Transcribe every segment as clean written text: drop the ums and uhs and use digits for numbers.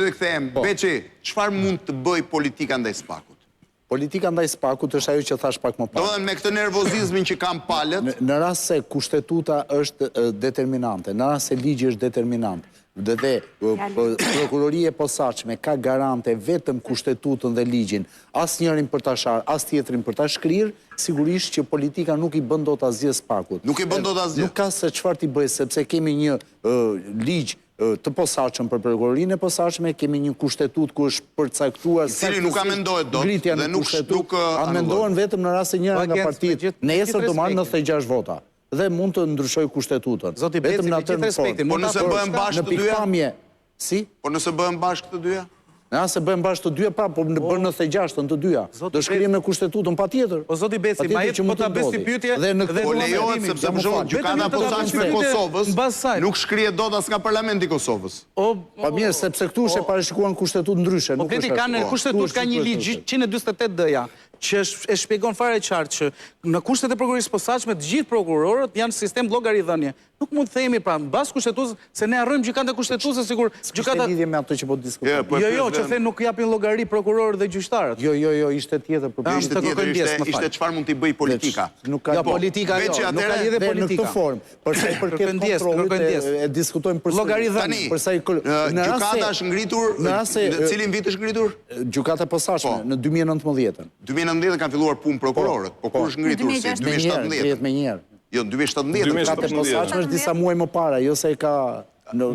dhe kthehem. Beçi, çfarë mund të bëj politika ndaj Spakut? Politika ndaj Spakut është ajo që thash pak më parë. Domethënë me këtë nervozizmin që kam palët, në rast se kushtetuta është determinante, në rast se ligji është determinant, dhe prokuroria e posaçme ka garante vetëm kushtetutën dhe ligjin, asnjërin për ta sharë, as tjetrin për ta shkrirë, sigurisht që politika nuk i bën dot asgjë Spakut. Nuk i bën dot asgjë. Nuk ka se çfarë t'i bëj, sepse kemi një ligj të posaçëm për prokurorinë e posaçme, kemi një kushtetutë ku është përcaktuar cili nuk amendohet dot dhe nuk amendohen vetëm në rast se njëra nga partitë nesër do marrë 96 vota dhe mund të ndryshojë kushtetutën. Zoti Beci, me gjithë respektin, po nëse bëhen bashkë të dyja? Si? Po nëse bëhen bashkë të dyja? Në asë bëhen bashkë të dyja, po në bërë 96 të dyja. Do shkrim në kushtetutën pa tjetër. O Zoti Beci, ma jetë po të besi pyetje... Po lejohet, sepse për shumë gjykata posaçme e Kosovës nuk shkrihet dot as nga Parlamenti i Kosovës. Pa mirë, sepse këtu është e parashikuar në kushtetutë ndryshe. Po Beci, në kushtetutë ka një ligj 148D-ja, që e shpjegon fare qartë që në kushtet e prokurorisë posaçme të gjithë prokurorët janë sistem llogaridhënie. Nuk mund të themi pra mbas kushtetues se ne harrojmë gjykatën kushtetuese sigur gjykata lidhje me ato që po diskutojmë. Jo, që the nuk japin llogari prokurorët dhe gjyqtarët. Jo, ishte tjetër problem. Ishte çfarë mund të bëj politika. Jo, politika jo, nuk ka lidhje politika. Në këtë formë, për sa i përket kontrollit e diskutojmë për llogaridhënie. Për sa i gjykata është ngritur, në cilin vit është ngritur? Gjykata e posaçme në 2019-ën. 2019 kanë filluar punë prokurorët, po kur është ngritur si 2017? Me njëherë. Jo, në 2017. Gjykata e posaçme është disa muaj më para, jo se ka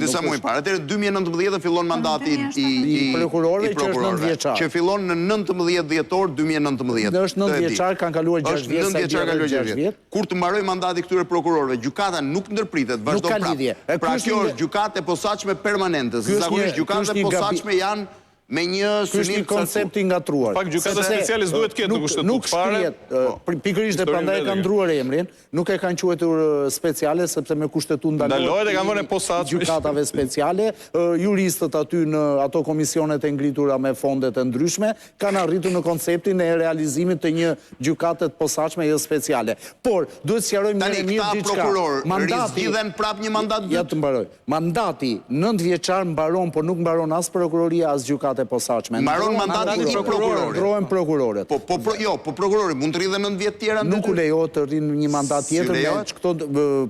disa muaj para. Atëherë 2019 fillon mandati i prokurorëve që është 9 vjeçar. Që fillon në 19 dhjetor 2019. Është 9 vjeçar, kanë kaluar 6 vjet. Është 9 vjeçar kanë kaluar 6 vjet. Kur të mbaroj mandati këtyre prokurorëve, gjykata nuk ndërpritet, vazhdon prapë. Pra kjo është gjykatë e posaçme permanente. Zakonisht gjykatat e posaçme janë me një synim koncepti ngatruar. Pak gjykata speciale duhet të ketë në kushtetutë. Nuk shkrihet, pikërisht dhe prandaj e kanë ndruar emrin, nuk e kanë quajtur speciale sepse me kushtetutë ndalohet e kanë vënë posaçme gjykatave speciale, juristët aty në ato komisionet e ngritura me fondet e ndryshme kanë arritur në konceptin e realizimit të një gjykate të posaçme jo speciale. Por duhet sqarojmë mirë diçka. Mandati rizgjidhen prap një mandat dytë. Ja të mbaroj. Mandati 9 vjeçar mbaron, por nuk mbaron as prokuroria as gjykata e posaçme. Mbaron mandati i prokurorit. Ndrohen prokurorët. Po prokurori mund të rrinë 9 vjet tjera? Nuk u lejohet të rrinë një mandat tjetër me këto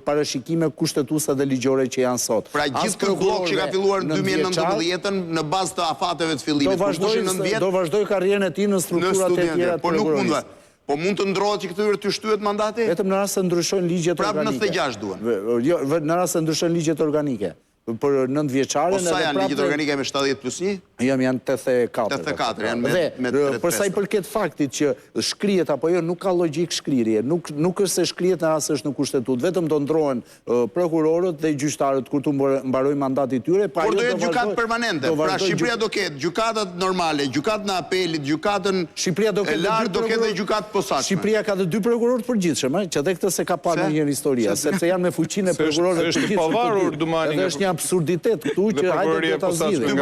parashikime kushtetuese dhe ligjore që janë sot. Pra gjithë ky blok që ka filluar në 2019-ën në bazë të afateve të fillimit, do vazhdoj karrierën e tij në strukturat e tjera të prokurorisë. Po mund të ndrohet që këtyre të shtyhet mandati? Vetëm në rast se ndryshojnë ligjet organike. Prap 96 duan. Jo, në rast se ndryshojnë ligjet organike. Për 9 vjeçaren... Po sa janë ligjet organike me 70+1? Janë 84. 84, janë me 35. Për sa i përket faktit që shkrihet apo jo, nuk ka logjik shkrirje. Nuk është se shkrihet në rast se është në kushtetutë. Vetëm do ndrohen prokurorët dhe gjyqtarët kur të mbarojnë mandati i tyre. Por do jetë gjykatë permanente. Pra Shqipëria do ketë gjykatat normale, gjykatën e apelit, gjykatën e lartë, do ketë dhe gjykatë posaçme. Shqipëria ka dhe 2 prokurorë të përgjithshëm, që dhe këtë se ka parë në një historia, sepse janë me fuqinë e prokurorëve të përgjithshëm. Absurditet këtu që hajde të ta zgjidhim.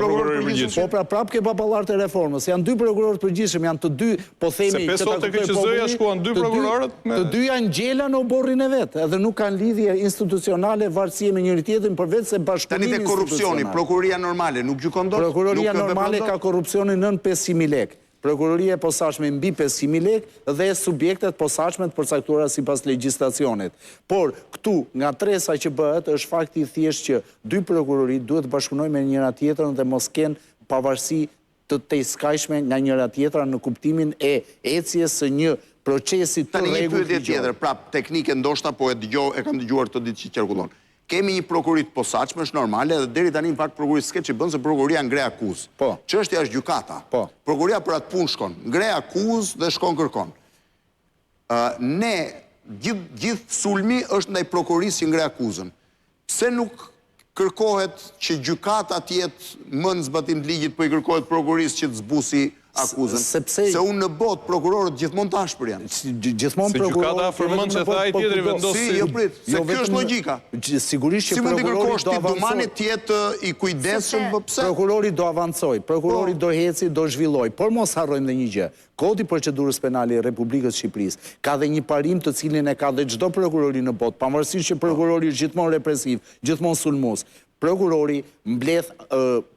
Po pra prap ke baballarët e reformës. Janë 2 prokurorë të përgjithshëm, janë të dy, po themi që ta kuptoj QQZ-ja shkuan 2 prokurorët. Të dy janë gjela në oborrin e vet, edhe nuk kanë lidhje institucionale, varësie me njëri tjetrin përveç se bashkëpunimi institucional. Tani te korrupsioni, prokuroria normale nuk gjykon dot? Prokuroria normale ka korrupsionin nën 500.000 lekë. Prokuroria e posaçme mbi 500.000 lekë dhe subjektet posaçme të përcaktuara sipas legjislacionit. Por këtu nga tresa që bëhet është fakti thjesht që 2 prokurori duhet të bashkëpunojnë me njëra tjetrën dhe mos kenë pavarësi të tejskajshme nga njëra tjetra në kuptimin e ecjes së një procesi të rregullt. Tani një pyetje tjetër, prap teknike ndoshta po e kam dëgjuar këtë ditë që qarkullon. Kemi një prokurit posaçme, është normale, dhe deri tani në fakt prokurit s'ke që bënë se prokuria ngre akuzë. Çështja është gjykata. Prokuria për atë punë shkon, ngre akuzë dhe shkon kërkon. Ne, gjithë sulmi është ndaj prokurisë që ngre akuzën. Pse nuk kërkohet që gjykata tjetë më në zbatim të ligjit, po i kërkohet prokurisë që të zbusi akuzën? Se unë në botë prokurorët gjithmonë të ashpër janë. Gjithmonë prokurorët... Se gjykata afërmën që tha i tjetëri vendosi... Si, jo prit, se kjo është logjika. Sigurisht që prokurorit do avancoj. Si mundi kërkosh ti Dumanit tjetë i kujdesshëm, po pse? Prokurorit do avancoj, prokurorit do heci, do zhvilloj, por mos harrojmë dhe një gjë. Kodi procedurës penale i Republikës Shqipërisë ka dhe një parim të cilin e ka dhe çdo prokurori në botë, pavarësisht që prokurori është gjithmonë represiv, gjithmonë sulmues. prokurori mbledh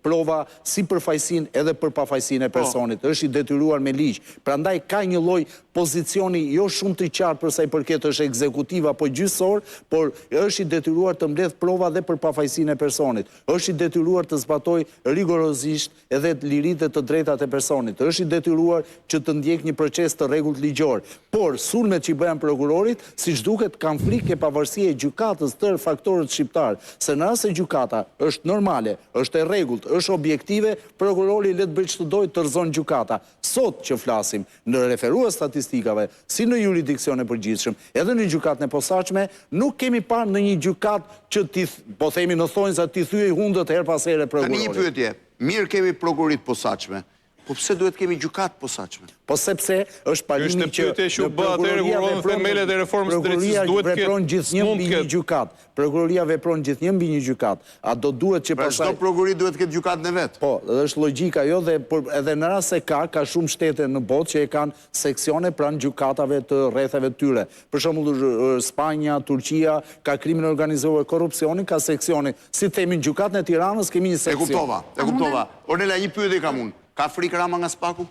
prova si për fajsin edhe për pafajsin e personit. Është i detyruar me ligj. Prandaj ka një lloj pozicioni jo shumë të qartë për sa i përket është ekzekutiv apo gjyqësor, por është i detyruar të mbledh prova dhe për pafajsin e personit. Është i detyruar të zbatoj rigorozisht edhe liritë dhe të drejtat e personit. Është i detyruar që të ndjek një proces të rregullt ligjor. Por sulmet që i bëhen prokurorit, siç duket, kanë frikë e pavarësie e gjykatës tërë faktorët shqiptar, se në rast se gjykata është normale, është e rregullt, është objektive, prokurori le të bëjë ç'të dojë të rrezon gjykata. Sot që flasim në referuar statistikave, si në jurisdiksion e përgjithshëm, edhe në gjykatën e posaçme, nuk kemi parë në një gjykatë që po themi në thonjza ti thyej hundët her pas here prokurorit. Tani një pyetje, mirë kemi prokurit posaçme. Po pse duhet kemi gjykatë posaçme? Po sepse është palimi që në prokuroria themelet e reformës së drejtësisë duhet të vepron gjithnjë mbi një gjykatë. Prokuroria vepron gjithnjë mbi një gjykatë. A do duhet që pastaj çdo prokurori duhet të ketë gjykatën e vet? Po, është logjika jo dhe edhe në rast se ka shumë shtete në botë që e kanë seksione pranë gjykatave të rrethave të tyre. Për shembull Spanja, Turqia ka krimin organizuar, korrupsionin ka seksione. Si themi në gjykatën e Tiranës kemi një seksion. E kuptova. Ornela, një pyetje kam unë. Ka frikë Rama nga Spaku?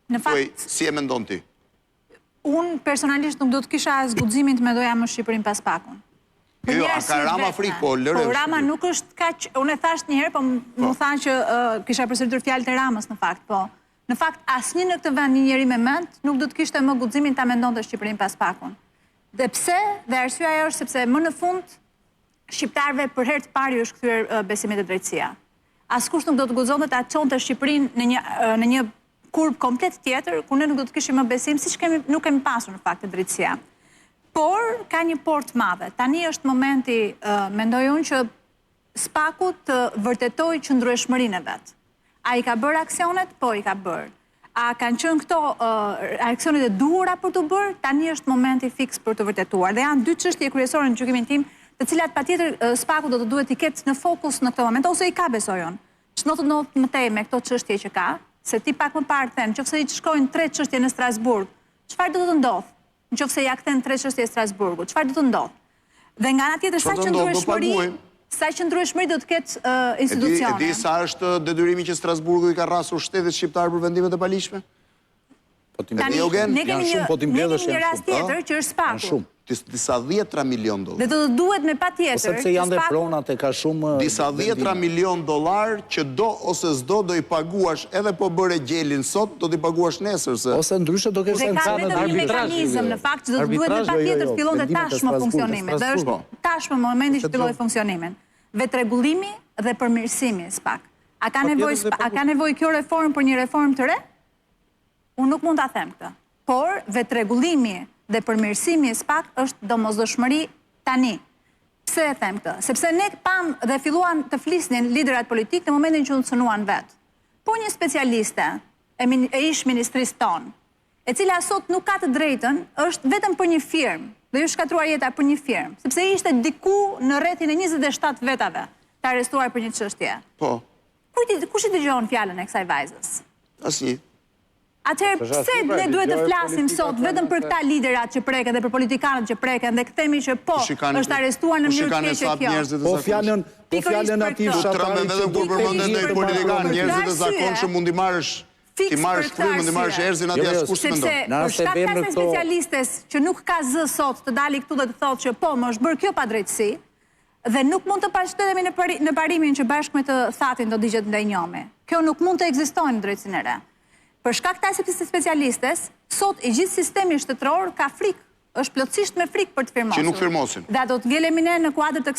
Në fakt, si e mendon ti? Unë personalisht nuk do të kisha zguximin të mendoja më Shqipërinë pas Spakun. Jo, a ka Rama frikë, po lëre. Po Rama nuk është kaq, unë e thash një herë, po më thanë që kisha përsëritur fjalët e Ramës në fakt, po. Në fakt, asnjë në këtë vend një njeri me mend nuk do të kishte më guximin ta mendonte Shqipërinë pas Spakun. Dhe pse? Dhe arsyeja ajo është sepse më në fund shqiptarëve për herë të parë është kthyer besimi te drejtësia. Askush nuk do të guxonte ta çonte Shqipërinë në një kurb komplet tjetër, ku ne nuk do të kishim më besim, siç nuk kemi pasur në fakt të drejtësia. Por ka një por të madhe. Tani është momenti, mendoj unë, që Spaku të vërtetoj qëndrueshmërinë e vet. A i ka bërë aksionet? Po i ka bërë. A kanë qenë këto aksionet e duhura për të bërë? Tani është momenti fiks për të vërtetuar. Dhe janë dy çështje kryesore në gjykimin tim, të cilat patjetër Spaku do të duhet i ketë në fokus në këtë moment, ose i ka besojon. Ç'do të ndodhë më tej me këto çështje që ka, se ti pak më parë them, nëse i shkojnë 3 çështje në Strasburg, çfarë do të ndodhë? Nëse ja kthen 3 çështje në Strasburg, çfarë do të ndodhë? Dhe nga ana tjetër sa qëndrueshmëri do të ketë institucione. E di sa është detyrimi që Strasburgu i ka rrasur shtetet shqiptar për vendimet e paligjshme? Tani, ne kemi një rast tjetër që është Spaku. Disa 10 milion dollar. Dhe do të duhet me patjetër. Sepse janë dhe pronat e ka shumë... Disa 10 milion dollar që do ose s'do do i paguash edhe po bëre gjelin sot, do t'i paguash nesër se... Ose ndryshe do kesh sankcione dhe një mekanizëm në fakt që do të duhet me patjetër të fillon dhe tashmë funksionimin. Dhe është tashmë momenti që filloj funksionimin. Vetërregullimi dhe përmirësimi SPAK. A ka nevojë kjo reformë për një reformë të re? Unë nuk mund ta them këtë. Por vetërregullimi dhe përmirësimi i SPAK është domosdoshmëri tani. Pse e them këtë? Sepse ne pam dhe filluan të flisnin liderat politik në momentin që u cënuan vetë. Po një specialiste e ish ministrisë tonë, e cila sot nuk ka të drejtën, është vetëm për një firmë, dhe ju shkatruar jeta për një firmë, sepse ishte diku në rrethin e 27 vetave të arrestuar për një çështje. Po. Kush i dëgjon fjalën e kësaj vajzës? Asnjë. Atëherë, pse ne duhet të flasim sot vetëm për këta liderat që preken dhe për politikanët që preken dhe këthemi që po, është arrestuar në mënyrë të keqe kjo. Po fjallën ati fshatarë që do përmëndet në politikanë, njerëzit e zakonshëm mund t'i marrësh frymën, mund t'i marrësh erzin atje as kush mendon. Sepse për shkak të asaj specialistes që nuk ka zë sot të dali këtu dhe të thotë që po, më është bërë kjo pa drejtësi, dhe nuk mund të pashtetemi në parimin që bashkë me të thatin do digjet ndaj njome. Kjo nuk mund të ekzistojë në drejtësinë e re. Për shkak të asaj specialistes, sot i gjithë sistemi shtetëror ka frikë, është plotësisht me frikë për të firmosur. Që nuk firmosin. Dhe do të ngelemi ne në kuadër të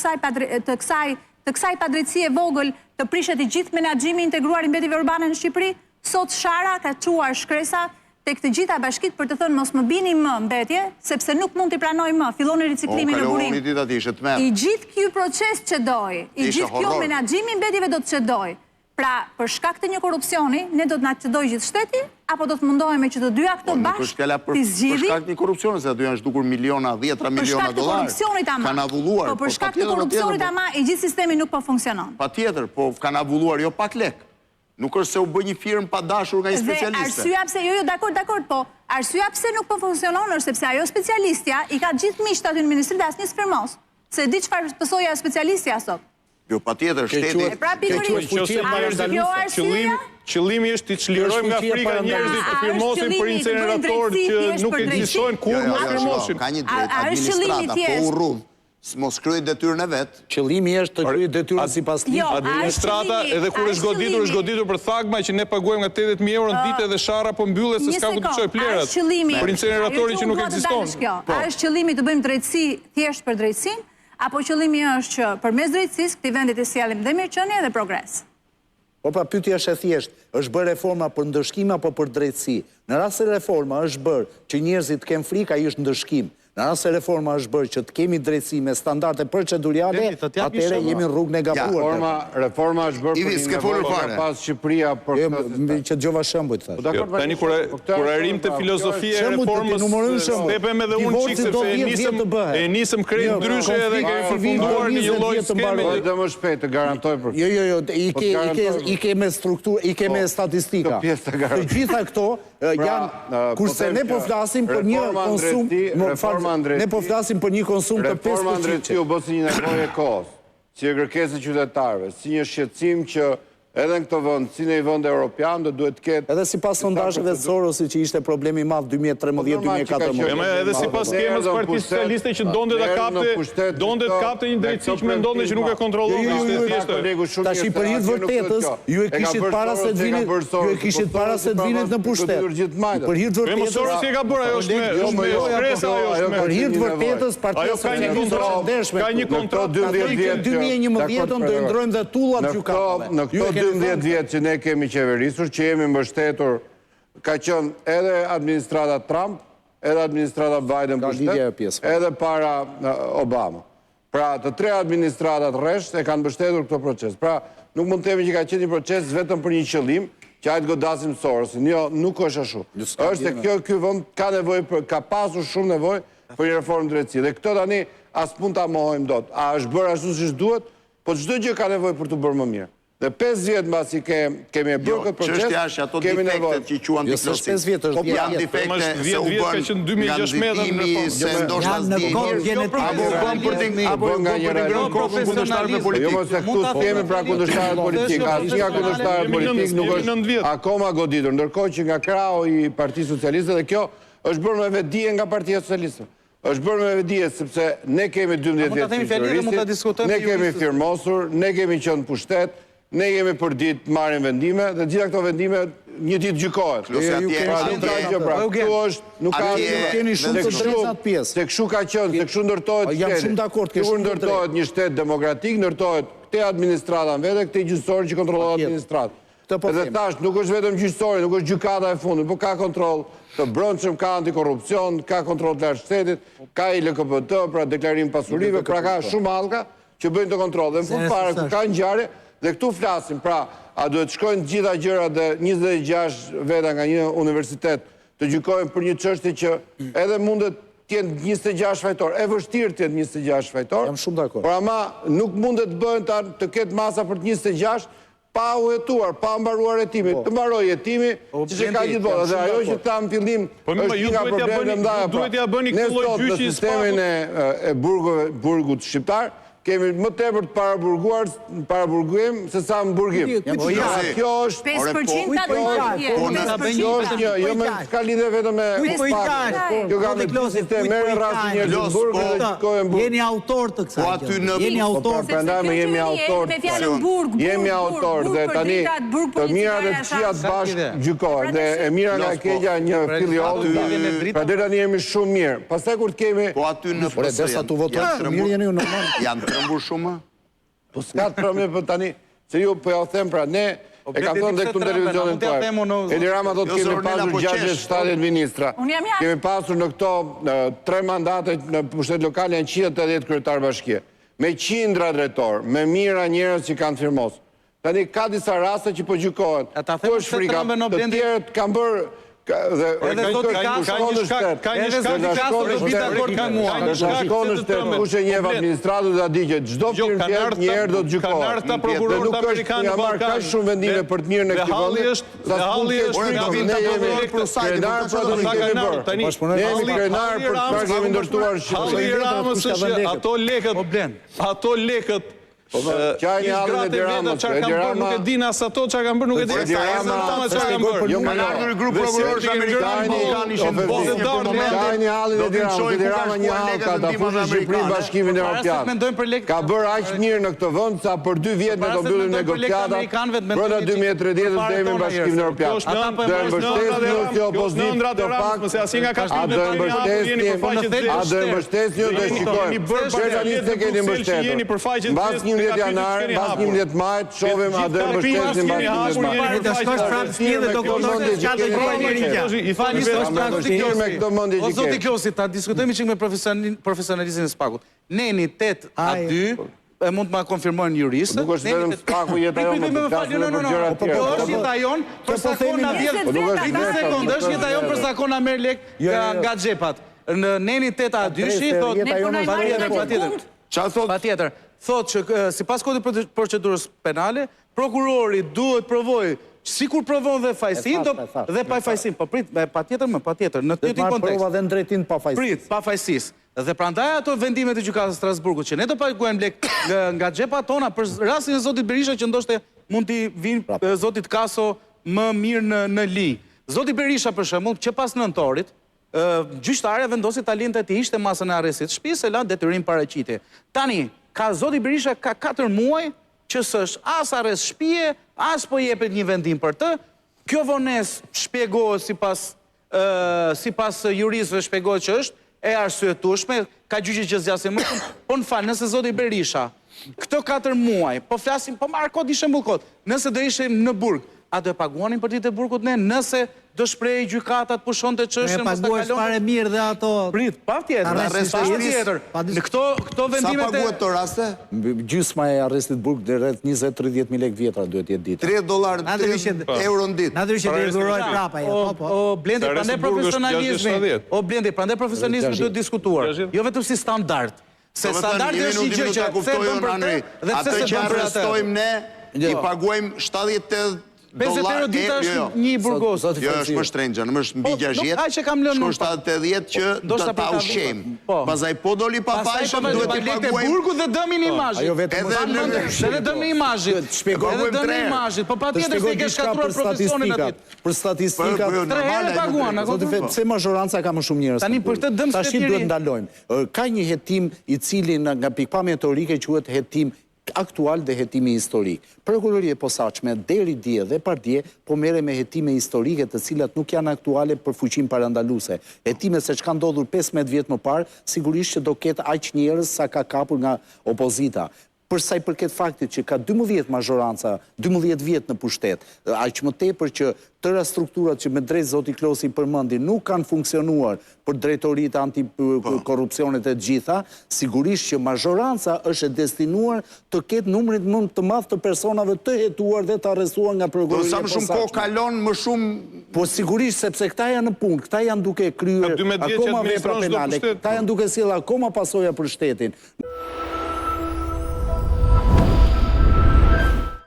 kësaj padrejtësie vogël të prishet i gjithë menaxhimi integruar i mbetjeve urbane në Shqipëri. Sot Shara ka çuar shkresa tek të gjitha bashkitë për të thënë mos më bini më mbetje, sepse nuk mund t'i pranoj më, filloni riciklimi në burim. I gjithë ky proces çdoi, i gjithë kjo menaxhimi i mbetjeve do të çdoi. Pra, për shkak të një korrupsioni, ne do të na çdojë gjithë shteti, apo do të mundohemi që të dyja këto bashkë t'i zgjidhim? Për shkak të një korrupsioni, se aty janë zhdukur miliona, 10 miliona dollar. Kanë avulluar. Po për shkak të korrupsionit ama, i gjithë sistemi nuk po funksionon. Patjetër, po kanë avulluar jo pak lek. Nuk është se u bë një firmë pa dashur nga një specialiste. Dhe arsyeja pse jo, dakord, po arsyeja pse nuk po funksionon është sepse ajo specialistja i ka gjithë miqtë aty në ministri dhe asnjë sfirmos. Se di çfarë pësoja specialistja sot. Jo, patjetër, shteti. Pra pikërisht, Qëllimi është të çlirojmë nga frika njerëzit të firmosin për incinerator që nuk ekzistojnë kur mos firmosin. Ka një drejt administrata, po urrudh, mos kryej detyrën e vet. Qëllimi është të kryej detyrën sipas ligjit. Administrata edhe kur është goditur për thagma që ne paguajmë nga 80.000 euro në ditë dhe shara po mbyllet se s'ka ku të çoj plerat. Për incineratori që nuk ekziston. A është qëllimi të bëjmë drejtësi thjesht për drejtësinë, apo qëllimi është që përmes drejtësisë këtij vendi të sjellim dhe mirëqenie dhe progres? Po pa pyetja është e thjeshtë, është bërë reforma për ndëshkim apo për drejtësi? Në rast se reforma është bërë që njerëzit të kenë frikë, ai është ndëshkim. Në rast se reforma është bërë që të kemi drejtësi me standarde procedurale, atëherë jemi në rrugën e gabuar. Reforma është bërë për një nevojë pas Shqipëria për këtë. Që dëgjova shembuj thash. Tani kur arrim te filozofia e reformës, stepem edhe unë çik sepse nisëm krejt ndryshe edhe kemi përfunduar në një lloj skeme. Do më shpejt të garantoj për këtë. Jo, i ke me strukturë, i ke me statistika. Të gjitha këto janë kurse ne po flasim për një konsum. Ne po flasim për një konsum të 5%. Reforma ndërtimi u bë si një nevojë e kohës, si e kërkesë e qytetarëve, si një shqetësim që edhe në këtë vend, si në një vend evropian, do duhet të ketë. Edhe sipas sondazheve të Sorosit që ishte problemi i madh 2013-2014. Edhe sipas skemës Partisë Socialiste që donte ta kapte një drejtësi që mendonte që nuk e kontrollon, ishte thjesht. Tash i për hir të vërtetës, ju e kishit para se të vinit në pushtet. Për hir të vërtetës. Sorosi e ka bërë, ajo është me shpresë, ajo është me. Për hir të vërtetës, Partia Socialiste është ndershme. Ka një kontroll 2011 do i ndrojmë dhe tullat gjykatave. 12 vjetë që ne kemi qeverisur, që jemi mbështetur, ka qënë edhe administrata Trump, edhe administrata Biden pushtet, edhe para Obama. Pra, të tre administratat rresht e kanë mbështetur këto proces. Pra, nuk mund të themi që ka qenë një proces vetëm për një qëllim, që ajtë godasim Sorosin. Jo, nuk është ashtu. Është se ky vend ka nevojë, ka pasur shumë nevojë për një reformë drejtësie. Dhe këto tani as mund ta mohojmë dot. A është bërë ashtu siç duhet? Po çdo gjë ka nevojë për të bërë më mirë. Dhe 5 vjetë mbasi kemi e bërë këtë proces, kemi nevojë. Që quan difekte, 5 vjetë është janë difekte se u bën nga ndikimi, se ndoshta apo nga një rrugë kundërshtarëve politikë. Jo mos e këtu kemi pra kundërshtarët politikë, asnjë kundërshtar politik nuk është akoma goditur, ndërkohë që nga krau i Partisë Socialiste dhe kjo është bërë me vetdije nga Partia Socialiste. Është bërë me vetdije sepse ne kemi 12 vjetë, ne kemi firmosur, ne kemi qenë pushtet. Ne jemi për ditë marrin vendime dhe gjitha këto vendime një ditë gjykohet. Nuk keni shumë të drejtat pjesë. Se kështu ka qenë, se kështu ndërtohet shteti. Jam shumë dakord, Kur ndërtohet një shtet demokratik, ndërtohet këte administrata në vete, këte gjyqësori që kontrollohet administratë. Edhe tash nuk është vetëm gjyqësori, nuk është gjykata e fundit, por ka kontroll të brendshëm, ka antikorrupsion, ka kontroll të lartë shtetit, ka i LKPT, pra deklarim pasurive, pra ka shumë hallka që bëjnë të kontroll. Dhe në fund fare kur ka ngjarje, dhe këtu flasim, pra, a duhet shkojnë gjitha gjëra dhe 26 veta nga një universitet të gjykojnë për një çështje që edhe mundet t'jenë 26 fajtor, e vështirë t'jenë 26 fajtor. Jam shumë dakord. Por ama nuk mundet të bëhen të ketë masa për 26 pa u hetuar, pa mbaruar jetimi. Të mbaroj jetimi, që që ka gjithë botë. Dhe ajo që ta në fillim është një nga problemet mdaja. Ne sot në sistemin e burgut shqiptar, kemi më tepër të paraburguim se sa më burgim. Kjo është 5% jo me ka lidhe vetëm me spakë. Kjo ka me të sistem, merë rrasë një të burgë dhe qikojnë burgë. Jeni autor të kësaj. Jeni autor. Përndajme jemi autor. Jemi autor dhe tani të mira dhe të qiat bashkë gjykohet. Dhe e mira nga keqja një filiol. Pra dhe tani jemi shumë mirë. Pastaj kur të kemi... Po aty në PS trëmbur shumë? Po s'ka të trëmbur për tani, se ju po ja u them pra, ne e kam thënë dhe këtu në televizionin tuaj. Edi Rama do të kemi pasur 67 ministra. Kemi pasur në këto 3 mandate në pushtet lokale janë 180 kryetar bashkie. Me qindra drejtor, me mira njerëz që kanë firmos. Tani ka disa raste që po gjykohen. Ku është frika? Të tjerët kanë bërë Edhe sot ka një shkak të klasë dhe bita kort ka mua. Në shkonë është të kushe njef administratu dhe di që gjdo firmë tjetë njerë do të gjykohet. Kanarë të prokurorët amerikanë në Balkan. Ka shumë vendime për të mirë në këtë vëndi. Dhe halli është Ne jemi krenar për të kemi bërë. Ne jemi krenar për të kemi ndërtuar Halli i Ramës është ato lekët Qajni hallin e Tiranës, nuk e din as ato çka kanë bërë, nuk e din Tirana çka kanë bërë. Jo, kanë ardhur një grup prokurorësh amerikanë, Ballkan ishin në Bosnjë për momentin. Qajni hallin e Tiranës, Tirana një hall ka ta fushë Shqipërinë Bashkimin Evropian. Ka bërë aq mirë në këtë vend sa për 2 vjet ne do mbyllim negociatat brenda 2030 deri në Bashkimin Evropian. Do mbështesni ju si opozitë të pak, a do mbështesni ju dhe shikojmë. Përsa keni mbështetur. Mbas 11 janar, mbas 11 majt, shohim a do mbështesni mbas 11 majt. Të shkosh prapë shtëpi dhe do kuptosh se çfarë do bëjë njëri tjetër. I fali me këtë mendje që ke. O zoti Klosi, ta diskutojmë çik me profesionalizmin e Spakut. Neni 8 a 2 e mund të ma konfirmojnë juristët. Nuk është vetëm Spaku jeta jonë, më flasim për gjëra të tjera. Po është jeta jonë, për sakona 10 sekondë, është jeta jonë për sakona merr lek nga xhepat. Në Neni 8 a 2-shi thotë Çfarë thotë? Patjetër, thotë që sipas kodit procedurës penale, prokurori duhet provojë sikur provon dhe fajsin dhe pa fajsin. Po prit, patjetër, në të njëjtin kontekst. Prova dhe në drejtin pa fajsis. Prit, pa fajsis. Dhe prandaj ato vendimet e gjykatës së Strasburgut që ne do paguajmë lek nga xhepat tona për rastin e zotit Berisha që ndoshta mund t'i vinë zotit Kaso më mirë në li. Zoti Berisha për shembull, që pas nëntorit, gjyqtarja vendosi ta linte të ishte masën e arrestit shtëpisë, e la detyrim paraqitje. Tani, zoti Berisha ka 4 muaj që s'është as arrest shtëpie, as po jepet një vendim për të. Kjo vonesë shpjegohet sipas juristëve shpjegohet që është e arsyetueshme, ka gjyqi që zgjasin më shumë. Po në fal, nëse zoti Berisha këto 4 muaj, po flasim, po marr kod i shembull kod, nëse do ishim në burg, a do e paguanin për ditë e burgut ne, nëse do shprehej gjykatat pushonte çështën mos ta kalon. E paguash fare mirë dhe ato. Prit, patjetër. Në këto vendimet sa paguhet këto raste? Gjysma e arrestit burg dhe rreth 20-30 mijë lekë vjetra duhet jetë ditë. $3 euro në ditë. Natërisht e rregullohet prapa ajo. O Blendi, prandaj profesionalizmi duhet diskutuar. Jo vetëm si standard. Se standardi është një gjë që pse bën për të dhe pse se bën për atë. Atë që arrestojmë ne, i paguajmë $70 €50 dita është një burgos. Jo, është më shtrenjtë, në është mbi 60. Ai që kam lënë në 70 që do ta ushqejmë. Pastaj po doli pa fajshëm duhet të paguajmë burgut dhe dëmin e imazhit. Edhe dëmin e imazhit. Shpjegojmë dëmin e imazhit. Po patjetër se ke shkatruar profesionin aty. Për statistikat, 3 herë paguan. Pse majoranca ka më shumë njerëz? Tani për këtë dëm tash duhet ndalojmë. Ka një hetim i cili nga pikpamja teorike quhet hetim aktual dhe hetimi historik. Prokuroria e posaçme deri dje dhe pardje po merre me hetime historike të cilat nuk janë aktuale për fuqinë parandaluese. Hetime se çka ndodhur 15 vjet më parë, sigurisht që do ketë aq njerëz sa ka kapur nga opozita. Për sa i përket faktit që ka 12 majoranca, 12 vjet në pushtet, aq më tepër që tëra strukturat që me drejt zoti Klosi përmendi nuk kanë funksionuar për drejtoritë antikorrupsionit e gjitha, sigurisht që majoranca është e destinuar të ketë numrin më të madh të personave të hetuar dhe të arrestuar nga prokuroria. Sa më shumë kohë kalon, më shumë. Po sigurisht sepse këta janë në punë, këta janë duke kryer akoma vepra penale, këta janë duke sjellë akoma pasoja për shtetin.